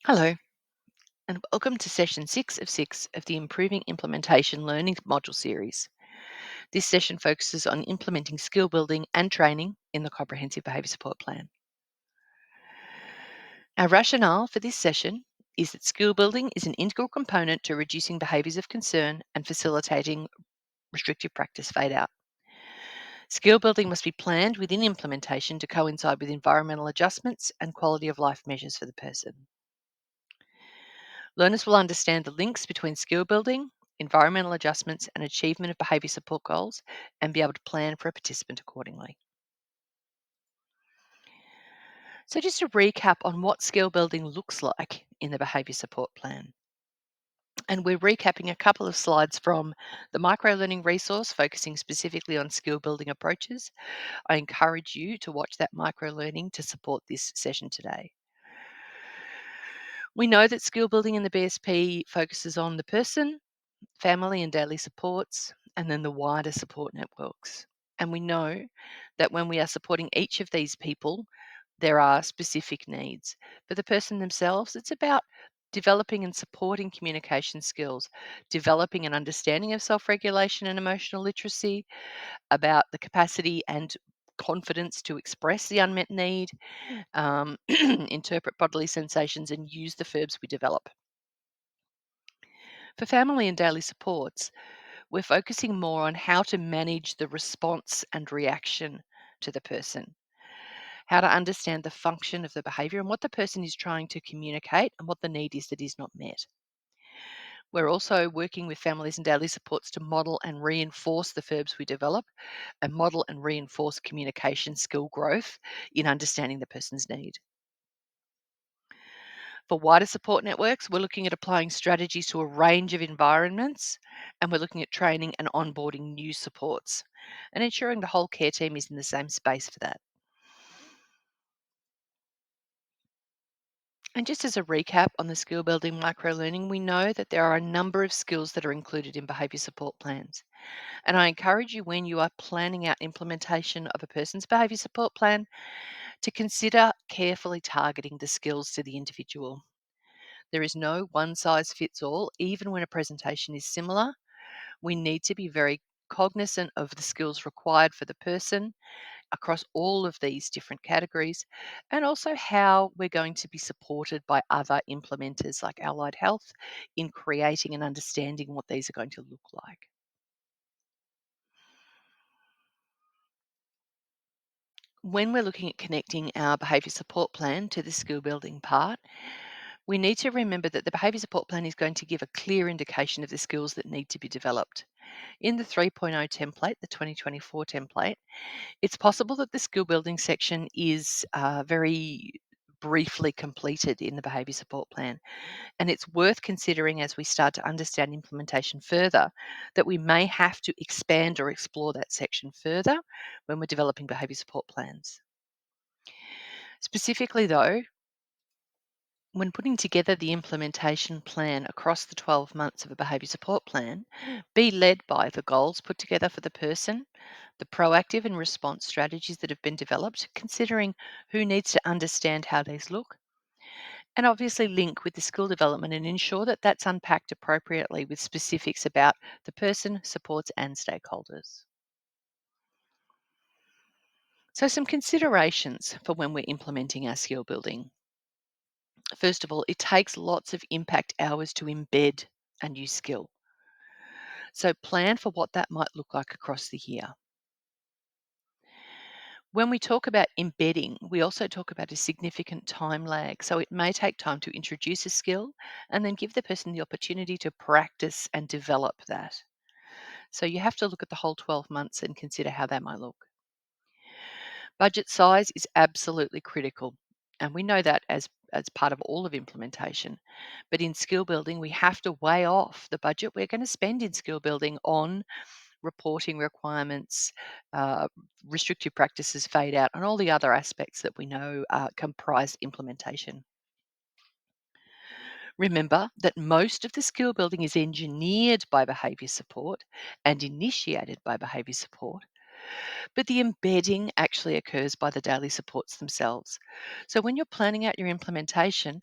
Hello, and welcome to session 6 of the Improving Implementation Learning module series. This session focuses on implementing skill building and training in the Comprehensive Behaviour Support Plan. Our rationale for this session is that skill building is an integral component to reducing behaviours of concern and facilitating restrictive practice fade out. Skill building must be planned within implementation to coincide with environmental adjustments and quality of life measures for the person. Learners will understand the links between skill building, environmental adjustments, and achievement of behaviour support goals and be able to plan for a participant accordingly. So, just to recap on what skill building looks like in the behaviour support plan. And we're recapping a couple of slides from the microlearning resource focusing specifically on skill building approaches. I encourage you to watch that microlearning to support this session today. We know that skill building in the BSP focuses on the person, family and daily supports, and then the wider support networks. And we know that when we are supporting each of these people, there are specific needs. For the person themselves, it's about developing and supporting communication skills, developing an understanding of self regulation and emotional literacy, about the capacity and confidence to express the unmet need, interpret bodily sensations, and use the verbs we develop. For family and daily supports, we're focusing more on how to manage the response and reaction to the person, how to understand the function of the behavior and what the person is trying to communicate and what the need is that is not met. We're also working with families and daily supports to model and reinforce the verbs we develop and model and reinforce communication skill growth in understanding the person's need. For wider support networks, we're looking at applying strategies to a range of environments, and we're looking at training and onboarding new supports and ensuring the whole care team is in the same space for that. And just as a recap on the skill building microlearning, we know that there are a number of skills that are included in behaviour support plans. And I encourage you when you are planning out implementation of a person's behaviour support plan to consider carefully targeting the skills to the individual. There is no one size fits all, even when a presentation is similar. We need to be very cognizant of the skills required for the person across all of these different categories and also how we're going to be supported by other implementers like Allied Health in creating and understanding what these are going to look like. When we're looking at connecting our behaviour support plan to the skill building part, we need to remember that the behaviour support plan is going to give a clear indication of the skills that need to be developed. In the 3.0 template, the 2024 template, it's possible that the skill building section is very briefly completed in the behaviour support plan. And it's worth considering as we start to understand implementation further that we may have to expand or explore that section further when we're developing behaviour support plans. Specifically, though, when putting together the implementation plan across the 12 months of a behaviour support plan, be led by the goals put together for the person, the proactive and response strategies that have been developed, considering who needs to understand how these look, and obviously link with the skill development and ensure that that's unpacked appropriately with specifics about the person, supports, and stakeholders. So, some considerations for when we're implementing our skill building. First of all, it takes lots of impact hours to embed a new skill. So, plan for what that might look like across the year. When we talk about embedding, we also talk about a significant time lag. So, it may take time to introduce a skill and then give the person the opportunity to practice and develop that. So, you have to look at the whole 12 months and consider how that might look. Budget size is absolutely critical. And we know that as part of all of implementation. But in skill building, we have to weigh off the budget we're going to spend in skill building on reporting requirements, uh, restrictive practices fade out, and all the other aspects that we know comprise implementation. Remember that most of the skill building is engineered by behaviour support and initiated by behaviour support. but the embedding actually occurs by the daily supports themselves. So when you're planning out your implementation,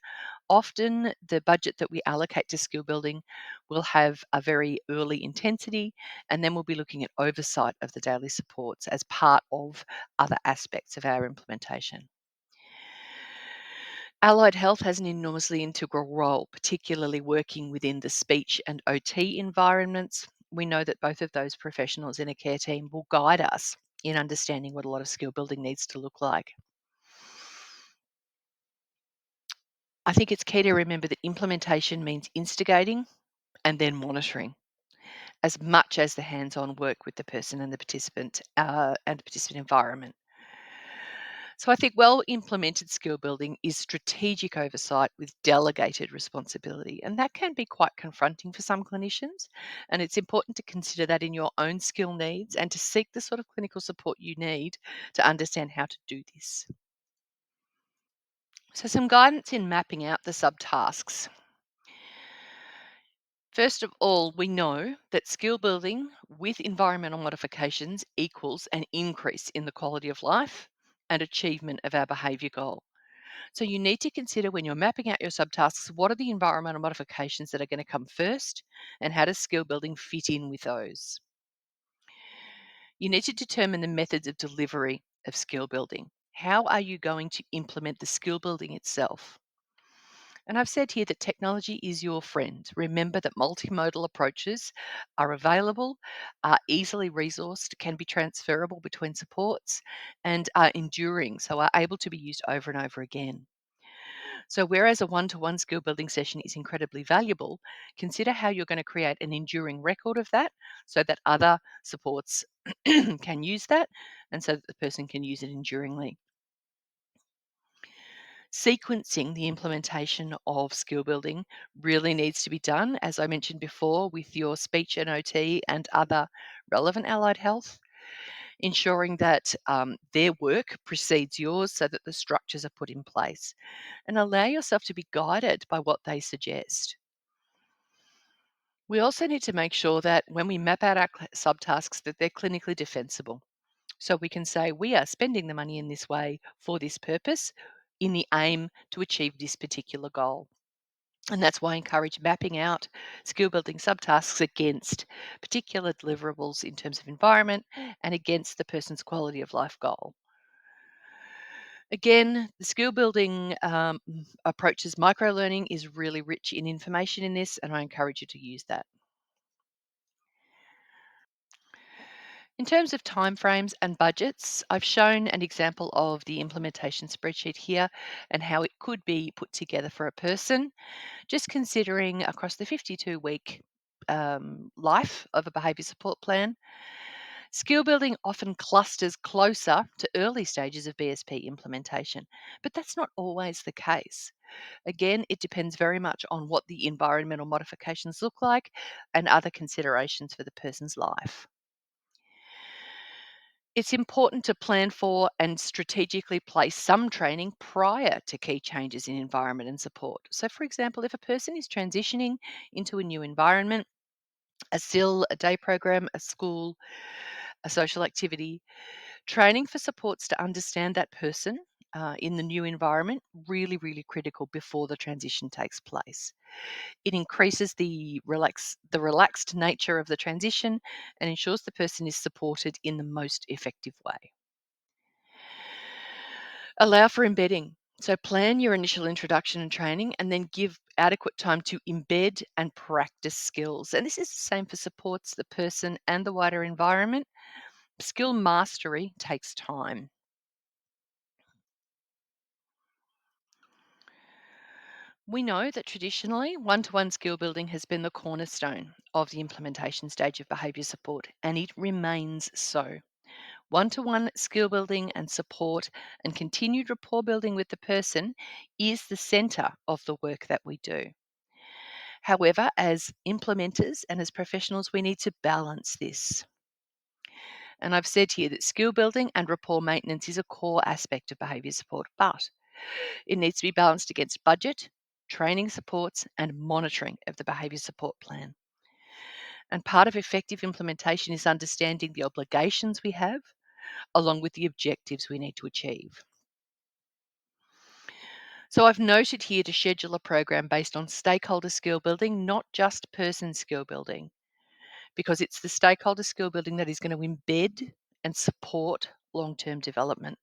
often the budget that we allocate to skill building will have a very early intensity, and then we'll be looking at oversight of the daily supports as part of other aspects of our implementation. Allied health has an enormously integral role, particularly working within the speech and OT environments. We know that both of those professionals in a care team will guide us in understanding what a lot of skill building needs to look like. I think it's key to remember that implementation means instigating and then monitoring as much as the hands on work with the person and the participant environment. So I think well implemented skill building is strategic oversight with delegated responsibility. And that can be quite confronting for some clinicians. And it's important to consider that in your own skill needs and to seek the sort of clinical support you need to understand how to do this. So, some guidance in mapping out the subtasks. First of all, we know that skill building with environmental modifications equals an increase in the quality of life and achievement of our behaviour goal. So you need to consider when you're mapping out your subtasks, what are the environmental modifications that are going to come first and how does skill building fit in with those? You need to determine the methods of delivery of skill building. How are you going to implement the skill building itself? And I've said here that technology is your friend. Remember that multimodal approaches are available, are easily resourced, can be transferable between supports, and are enduring, so are able to be used over and over again. So, whereas a one to one skill building session is incredibly valuable, consider how you're going to create an enduring record of that so that other supports can use that and so that the person can use it enduringly. Sequencing the implementation of skill building really needs to be done, as I mentioned before, with your speech and OT and other relevant allied health, ensuring that their work precedes yours so that the structures are put in place and allow yourself to be guided by what they suggest. We also need to make sure that when we map out our subtasks that they're clinically defensible. So we can say we are spending the money in this way for this purpose in the aim to achieve this particular goal. And that's why I encourage mapping out skill building subtasks against particular deliverables in terms of environment and against the person's quality of life goal. Again, the skill building approaches microlearning is really rich in information in this, and I encourage you to use that. In terms of timeframes and budgets, I've shown an example of the implementation spreadsheet here and how it could be put together for a person, just considering across the 52-week life of a behaviour support plan. Skill building often clusters closer to early stages of BSP implementation, but that's not always the case. Again, it depends very much on what the environmental modifications look like and other considerations for the person's life. It's important to plan for and strategically place some training prior to key changes in environment and support. So, for example, if a person is transitioning into a new environment, a SIL, a day program, a school, a social activity, training for supports to understand that person in the new environment really, really critical before the transition takes place. It increases the relaxed nature of the transition and ensures the person is supported in the most effective way. Allow for embedding. So plan your initial introduction and training and then give adequate time to embed and practice skills. And this is the same for supports, the person and the wider environment. Skill mastery takes time. We know that traditionally one to one skill building has been the cornerstone of the implementation stage of behaviour support, and it remains so. One to one skill building and support and continued rapport building with the person is the centre of the work that we do. However, as implementers and as professionals, we need to balance this. And I've said here that skill building and rapport maintenance is a core aspect of behaviour support, but it needs to be balanced against budget, training supports, and monitoring of the behaviour support plan. And part of effective implementation is understanding the obligations we have along with the objectives we need to achieve. So I've noted here to schedule a program based on stakeholder skill building, not just person skill building, because it's the stakeholder skill building that is going to embed and support long-term development.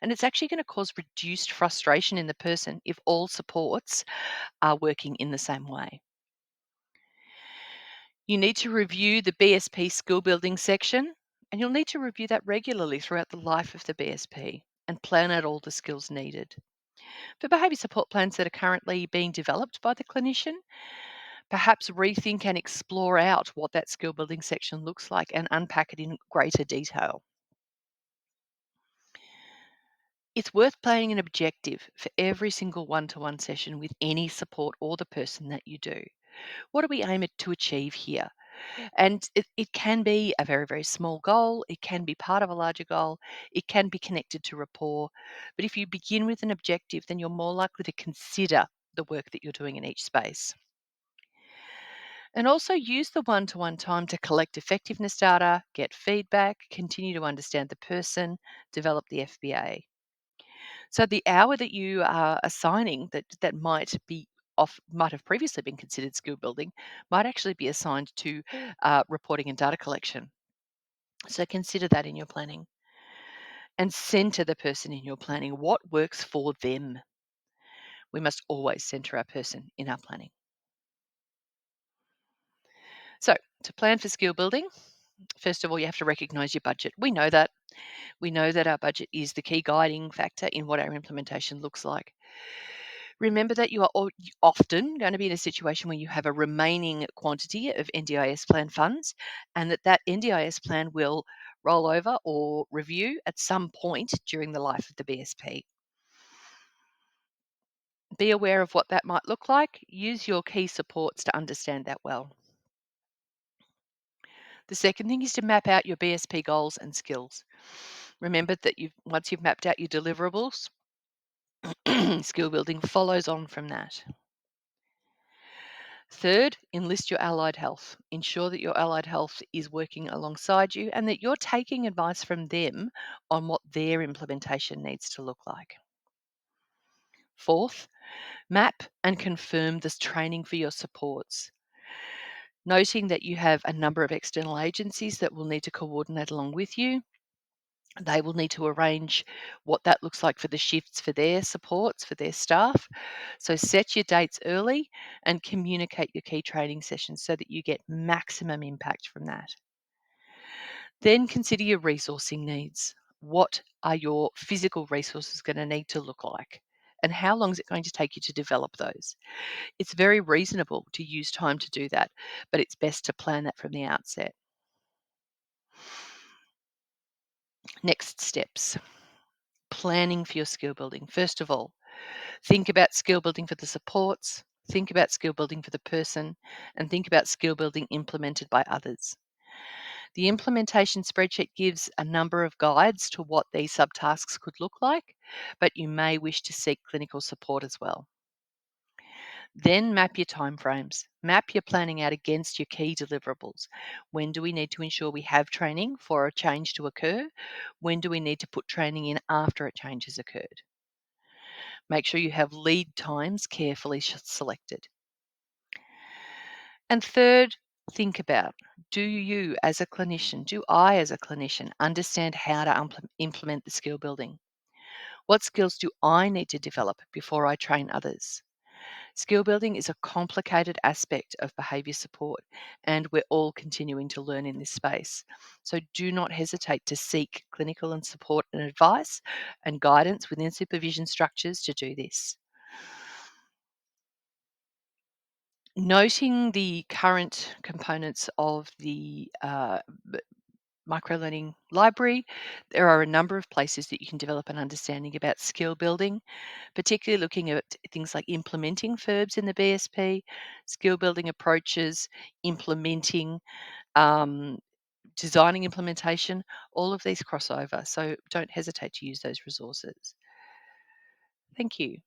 And it's actually going to cause reduced frustration in the person if all supports are working in the same way. You need to review the BSP skill building section, and you'll need to review that regularly throughout the life of the BSP and plan out all the skills needed. For behaviour support plans that are currently being developed by the clinician, perhaps rethink and explore out what that skill building section looks like and unpack it in greater detail. It's worth planning an objective for every single one-to-one session with any support or the person that you do. What do we aim to achieve here? And it can be a very, very small goal. It can be part of a larger goal. It can be connected to rapport. But if you begin with an objective, then you're more likely to consider the work that you're doing in each space. And also use the one-to-one time to collect effectiveness data, get feedback, continue to understand the person, develop the FBA. So the hour that you are assigning that might have previously been considered skill building might actually be assigned to reporting and data collection. So consider that in your planning and center the person in your planning. What works for them? We must always center our person in our planning. So to plan for skill building, first of all, you have to recognize your budget. We know that. We know that our budget is the key guiding factor in what our implementation looks like. Remember that you are often going to be in a situation where you have a remaining quantity of NDIS plan funds and that NDIS plan will roll over or review at some point during the life of the BSP. Be aware of what that might look like. Use your key supports to understand that well. The second thing is to map out your BSP goals and skills. Remember that once you've mapped out your deliverables, skill building follows on from that. Third, enlist your allied health. Ensure that your allied health is working alongside you and that you're taking advice from them on what their implementation needs to look like. Fourth, map and confirm this training for your supports. Noting that you have a number of external agencies that will need to coordinate along with you. They will need to arrange what that looks like for the shifts for their supports, for their staff. So set your dates early and communicate your key training sessions so that you get maximum impact from that. Then consider your resourcing needs. What are your physical resources going to need to look like? And how long is it going to take you to develop those? It's very reasonable to use time to do that, but it's best to plan that from the outset. Next steps. Planning for your skill building. First of all, think about skill building for the supports, think about skill building for the person, and think about skill building implemented by others. The implementation spreadsheet gives a number of guides to what these subtasks could look like, but you may wish to seek clinical support as well. Then map your timeframes. Map your planning out against your key deliverables. When do we need to ensure we have training for a change to occur? When do we need to put training in after a change has occurred? Make sure you have lead times carefully selected. And third, think about, do you as a clinician, do I as a clinician understand how to implement the skill building? What skills do I need to develop before I train others? Skill building is a complicated aspect of behaviour support, and we're all continuing to learn in this space. So do not hesitate to seek clinical and support and advice and guidance within supervision structures to do this. Noting the current components of the microlearning library, there are a number of places that you can develop an understanding about skill building, particularly looking at things like implementing FERBs in the BSP, skill building approaches, implementing, um, designing implementation, all of these cross over. So don't hesitate to use those resources. Thank you.